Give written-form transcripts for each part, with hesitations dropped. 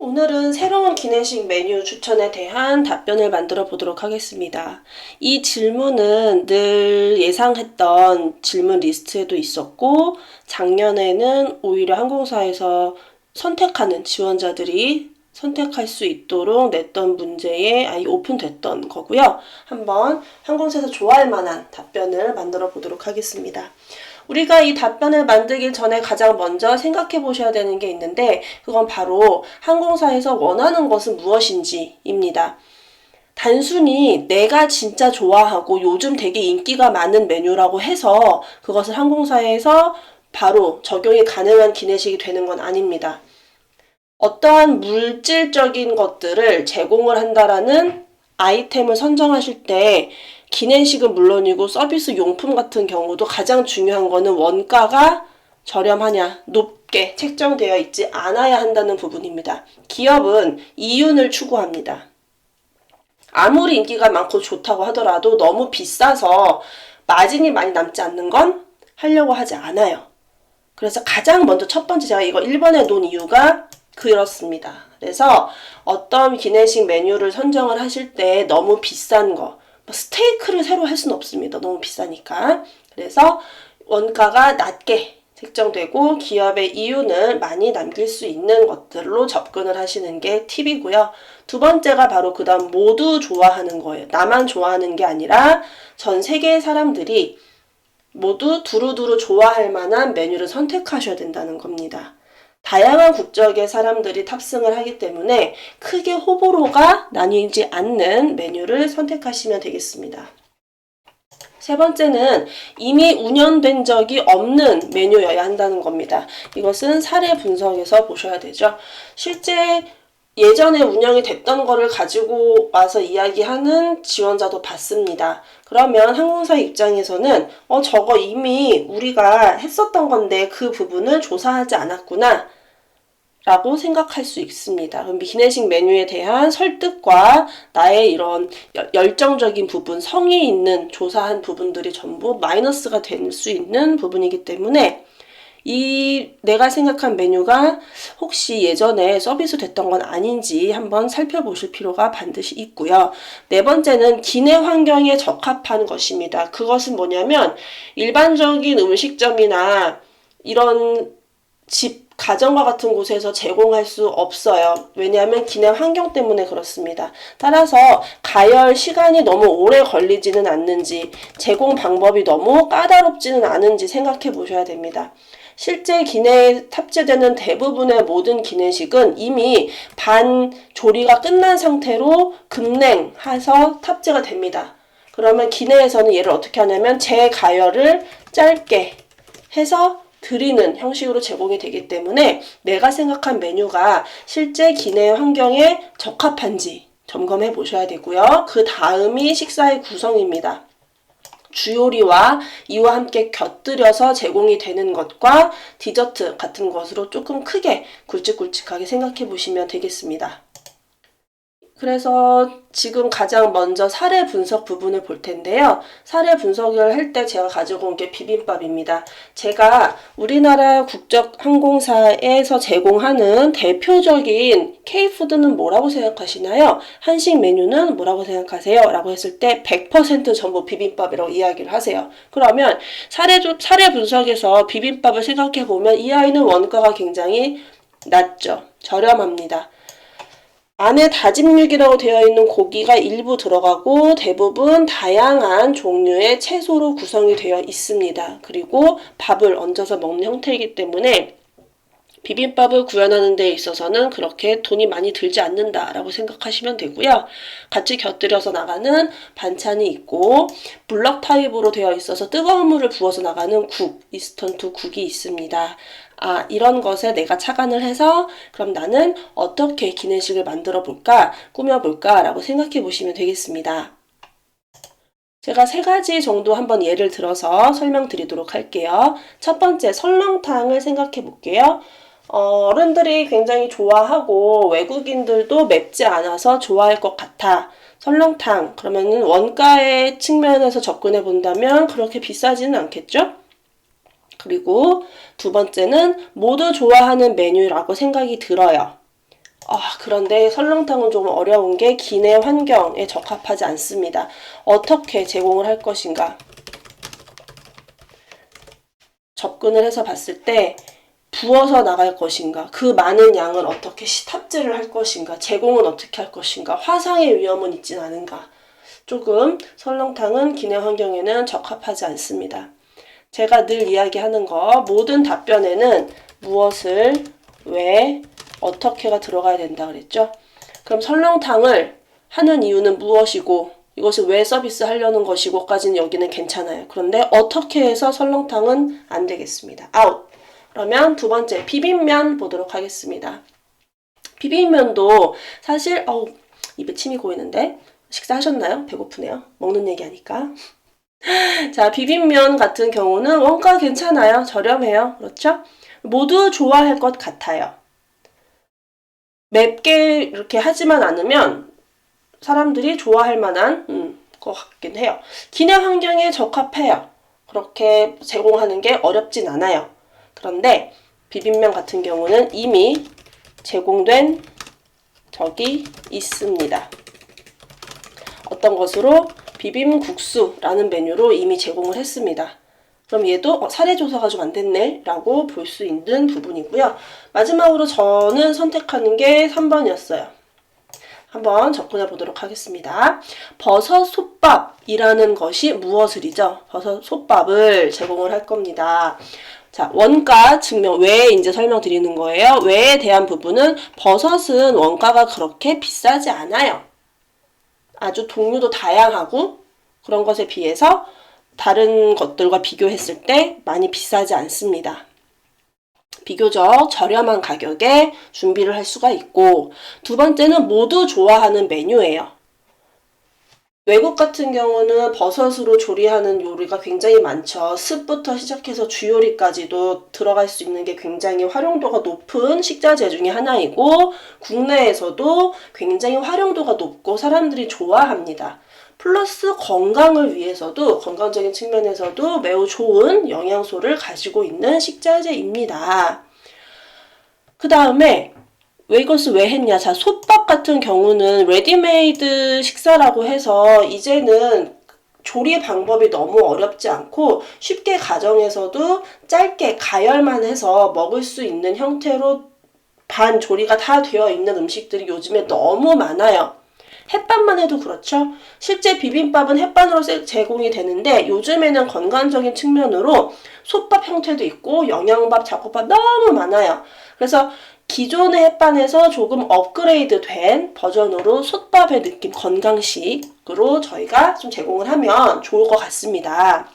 오늘은 새로운 기내식 메뉴 추천에 대한 답변을 만들어 보도록 하겠습니다. 이 질문은 늘 예상했던 질문 리스트에도 있었고, 작년에는 오히려 항공사에서 선택하는 지원자들이 선택할 수 있도록 냈던 문제에 오픈됐던 거고요. 한번 항공사에서 좋아할 만한 답변을 만들어 보도록 하겠습니다. 우리가 이 답변을 만들기 전에 가장 먼저 생각해 보셔야 되는 게 있는데, 그건 바로 항공사에서 원하는 것은 무엇인지입니다. 단순히 내가 진짜 좋아하고 요즘 되게 인기가 많은 메뉴라고 해서 그것을 항공사에서 바로 적용이 가능한 기내식이 되는 건 아닙니다. 어떠한 물질적인 것들을 제공을 한다라는 아이템을 선정하실 때 기내식은 물론이고 서비스 용품 같은 경우도 가장 중요한 거는 원가가 저렴하냐, 높게 책정되어 있지 않아야 한다는 부분입니다. 기업은 이윤을 추구합니다. 아무리 인기가 많고 좋다고 하더라도 너무 비싸서 마진이 많이 남지 않는 건 하려고 하지 않아요. 그래서 가장 먼저 첫 번째 제가 이거 1번에 놓은 이유가 그렇습니다. 그래서 어떤 기내식 메뉴를 선정을 하실 때 너무 비싼 거, 스테이크를 새로 할 수는 없습니다. 너무 비싸니까. 그래서 원가가 낮게 책정되고 기업의 이윤을 많이 남길 수 있는 것들로 접근을 하시는 게 팁이고요. 두 번째가 바로 그 다음 모두 좋아하는 거예요. 나만 좋아하는 게 아니라 전 세계의 사람들이 모두 두루두루 좋아할 만한 메뉴를 선택하셔야 된다는 겁니다. 다양한 국적의 사람들이 탑승을 하기 때문에 크게 호불호가 나뉘지 않는 메뉴를 선택하시면 되겠습니다. 세 번째는 이미 운영된 적이 없는 메뉴여야 한다는 겁니다. 이것은 사례 분석에서 보셔야 되죠. 실제 예전에 운영이 됐던 거를 가지고 와서 이야기하는 지원자도 봤습니다. 그러면 항공사 입장에서는 저거 이미 우리가 했었던 건데 그 부분을 조사하지 않았구나 라고 생각할 수 있습니다. 그럼 기내식 메뉴에 대한 설득과 나의 이런 열정적인 부분, 성의 있는 조사한 부분들이 전부 마이너스가 될 수 있는 부분이기 때문에 이 내가 생각한 메뉴가 혹시 예전에 서비스 됐던 건 아닌지 한번 살펴보실 필요가 반드시 있고요. 네 번째는 기내 환경에 적합한 것입니다. 그것은 뭐냐면 일반적인 음식점이나 이런 집, 가정과 같은 곳에서 제공할 수 없어요. 왜냐하면 기내 환경 때문에 그렇습니다. 따라서 가열 시간이 너무 오래 걸리지는 않는지, 제공 방법이 너무 까다롭지는 않은지 생각해 보셔야 됩니다. 실제 기내에 탑재되는 대부분의 모든 기내식은 이미 반 조리가 끝난 상태로 급냉해서 탑재가 됩니다. 그러면 기내에서는 얘를 어떻게 하냐면 재가열을 짧게 해서 드리는 형식으로 제공이 되기 때문에 내가 생각한 메뉴가 실제 기내 환경에 적합한지 점검해 보셔야 되고요. 그 다음이 식사의 구성입니다. 주요리와 이와 함께 곁들여서 제공이 되는 것과 디저트 같은 것으로 조금 크게 굵직굵직하게 생각해 보시면 되겠습니다. 그래서 지금 가장 먼저 사례 분석 부분을 볼 텐데요. 사례 분석을 할 때 제가 가지고 온 게 비빔밥입니다. 제가 우리나라 국적 항공사에서 제공하는 대표적인 K푸드는 뭐라고 생각하시나요? 한식 메뉴는 뭐라고 생각하세요? 라고 했을 때 100% 전부 비빔밥이라고 이야기를 하세요. 그러면 사례 분석에서 비빔밥을 생각해 보면 이 아이는 원가가 굉장히 낮죠. 저렴합니다. 안에 다진 육이라고 되어 있는 고기가 일부 들어가고 대부분 다양한 종류의 채소로 구성이 되어 있습니다. 그리고 밥을 얹어서 먹는 형태이기 때문에 비빔밥을 구현하는 데 있어서는 그렇게 돈이 많이 들지 않는다라고 생각하시면 되고요. 같이 곁들여서 나가는 반찬이 있고 블럭 타입으로 되어 있어서 뜨거운 물을 부어서 나가는 국, 인스턴트 국이 있습니다. 이런 것에 내가 착안을 해서 그럼 나는 어떻게 기내식을 만들어 볼까, 꾸며 볼까 라고 생각해 보시면 되겠습니다. 제가 3가지 정도 한번 예를 들어서 설명드리도록 할게요. 첫 번째, 설렁탕을 생각해 볼게요. 어른들이 굉장히 좋아하고 외국인들도 맵지 않아서 좋아할 것 같아. 설렁탕, 그러면은 원가의 측면에서 접근해 본다면 그렇게 비싸지는 않겠죠? 그리고 두 번째는 모두 좋아하는 메뉴라고 생각이 들어요. 그런데 설렁탕은 좀 어려운 게 기내 환경에 적합하지 않습니다. 어떻게 제공을 할 것인가? 접근을 해서 봤을 때 부어서 나갈 것인가? 그 많은 양을 어떻게 탑재를 할 것인가? 제공은 어떻게 할 것인가? 화상의 위험은 있진 않은가? 조금 설렁탕은 기내 환경에는 적합하지 않습니다. 제가 늘 이야기하는 거, 모든 답변에는 무엇을, 왜, 어떻게가 들어가야 된다 그랬죠? 그럼 설렁탕을 하는 이유는 무엇이고 이것을 왜 서비스하려는 것이고까지는 여기는 괜찮아요. 그런데 어떻게 해서 설렁탕은 안 되겠습니다. 아웃! 그러면 두 번째 비빔면 보도록 하겠습니다. 비빔면도 사실 입에 침이 고이는데 식사하셨나요? 배고프네요. 먹는 얘기하니까. 자, 비빔면 같은 경우는 원가 괜찮아요. 저렴해요. 그렇죠? 모두 좋아할 것 같아요. 맵게 이렇게 하지만 않으면 사람들이 좋아할 만한 것 같긴 해요. 기내 환경에 적합해요. 그렇게 제공하는 게 어렵진 않아요. 그런데 비빔면 같은 경우는 이미 제공된 적이 있습니다. 어떤 것으로? 비빔국수라는 메뉴로 이미 제공을 했습니다. 그럼 얘도 사례조사가 좀 안 됐네 라고 볼 수 있는 부분이고요. 마지막으로 저는 선택하는 게 3번이었어요. 한번 접근해 보도록 하겠습니다. 버섯 솥밥이라는 것이 무엇을이죠? 버섯 솥밥을 제공을 할 겁니다. 자, 원가 증명, 왜 이제 설명드리는 거예요? 왜에 대한 부분은 버섯은 원가가 그렇게 비싸지 않아요. 아주 종류도 다양하고 그런 것에 비해서 다른 것들과 비교했을 때 많이 비싸지 않습니다. 비교적 저렴한 가격에 준비를 할 수가 있고, 두 번째는 모두 좋아하는 메뉴예요. 외국 같은 경우는 버섯으로 조리하는 요리가 굉장히 많죠. 습부터 시작해서 주요리까지도 들어갈 수 있는 게 굉장히 활용도가 높은 식자재 중에 하나이고, 국내에서도 굉장히 활용도가 높고 사람들이 좋아합니다. 플러스 건강을 위해서도, 건강적인 측면에서도 매우 좋은 영양소를 가지고 있는 식자재입니다. 그 다음에 왜 이것을 왜 했냐? 자, 솥밥 같은 경우는 레디메이드 식사라고 해서 이제는 조리 방법이 너무 어렵지 않고 쉽게 가정에서도 짧게 가열만 해서 먹을 수 있는 형태로 반 조리가 다 되어 있는 음식들이 요즘에 너무 많아요. 햇반만 해도 그렇죠. 실제 비빔밥은 햇반으로 제공이 되는데 요즘에는 건강적인 측면으로 솥밥 형태도 있고 영양밥, 잡곡밥 너무 많아요. 그래서 기존의 햇반에서 조금 업그레이드 된 버전으로 솥밥의 느낌, 건강식으로 저희가 좀 제공을 하면 좋을 것 같습니다.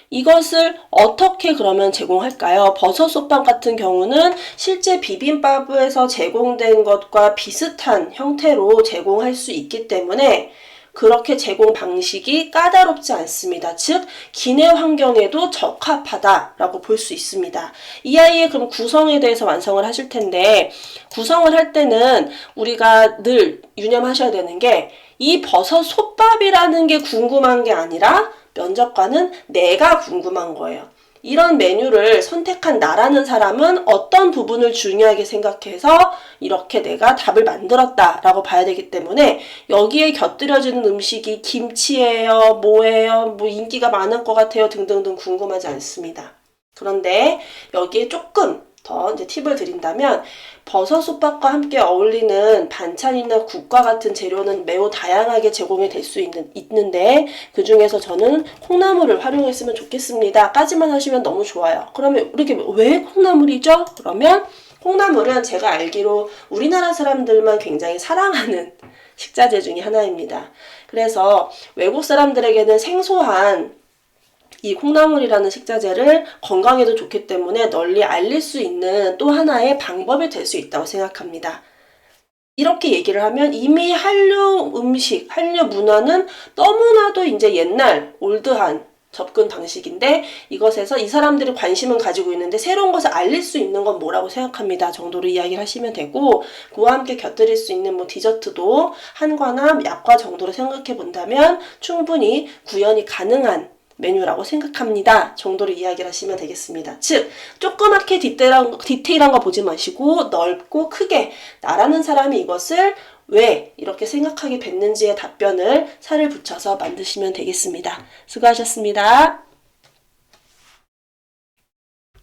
이것을 어떻게 그러면 제공할까요? 버섯 솥밥 같은 경우는 실제 비빔밥에서 제공된 것과 비슷한 형태로 제공할 수 있기 때문에 그렇게 제공 방식이 까다롭지 않습니다. 즉 기내 환경에도 적합하다라고 볼 수 있습니다. 이 아이의 그럼 구성에 대해서 완성을 하실 텐데 구성을 할 때는 우리가 늘 유념하셔야 되는 게 이 버섯 솥밥이라는 게 궁금한 게 아니라 면접관은 내가 궁금한 거예요. 이런 메뉴를 선택한 나라는 사람은 어떤 부분을 중요하게 생각해서 이렇게 내가 답을 만들었다라고 봐야 되기 때문에 여기에 곁들여지는 음식이 김치예요, 뭐예요, 뭐 인기가 많을 것 같아요 등등등 궁금하지 않습니다. 그런데 여기에 조금 더 이제 팁을 드린다면 버섯 솥밥과 함께 어울리는 반찬이나 국과 같은 재료는 매우 다양하게 제공이 될 수 있는데 그 중에서 저는 콩나물을 활용했으면 좋겠습니다. 까지만 하시면 너무 좋아요. 그러면 이렇게 왜 콩나물이죠? 그러면 콩나물은 제가 알기로 우리나라 사람들만 굉장히 사랑하는 식자재 중에 하나입니다. 그래서 외국 사람들에게는 생소한 이 콩나물이라는 식자재를 건강에도 좋기 때문에 널리 알릴 수 있는 또 하나의 방법이 될 수 있다고 생각합니다. 이렇게 얘기를 하면 이미 한류 음식, 한류 문화는 너무나도 이제 옛날 올드한 접근 방식인데 이것에서 이 사람들이 관심은 가지고 있는데 새로운 것을 알릴 수 있는 건 뭐라고 생각합니다 정도로 이야기를 하시면 되고 그와 함께 곁들일 수 있는 뭐 디저트도 한과나 약과 정도로 생각해 본다면 충분히 구현이 가능한 메뉴라고 생각합니다. 정도로 이야기를 하시면 되겠습니다. 즉, 조그맣게 디테일한 거 보지 마시고 넓고 크게 나라는 사람이 이것을 왜 이렇게 생각하게 됐는지의 답변을 살을 붙여서 만드시면 되겠습니다. 수고하셨습니다.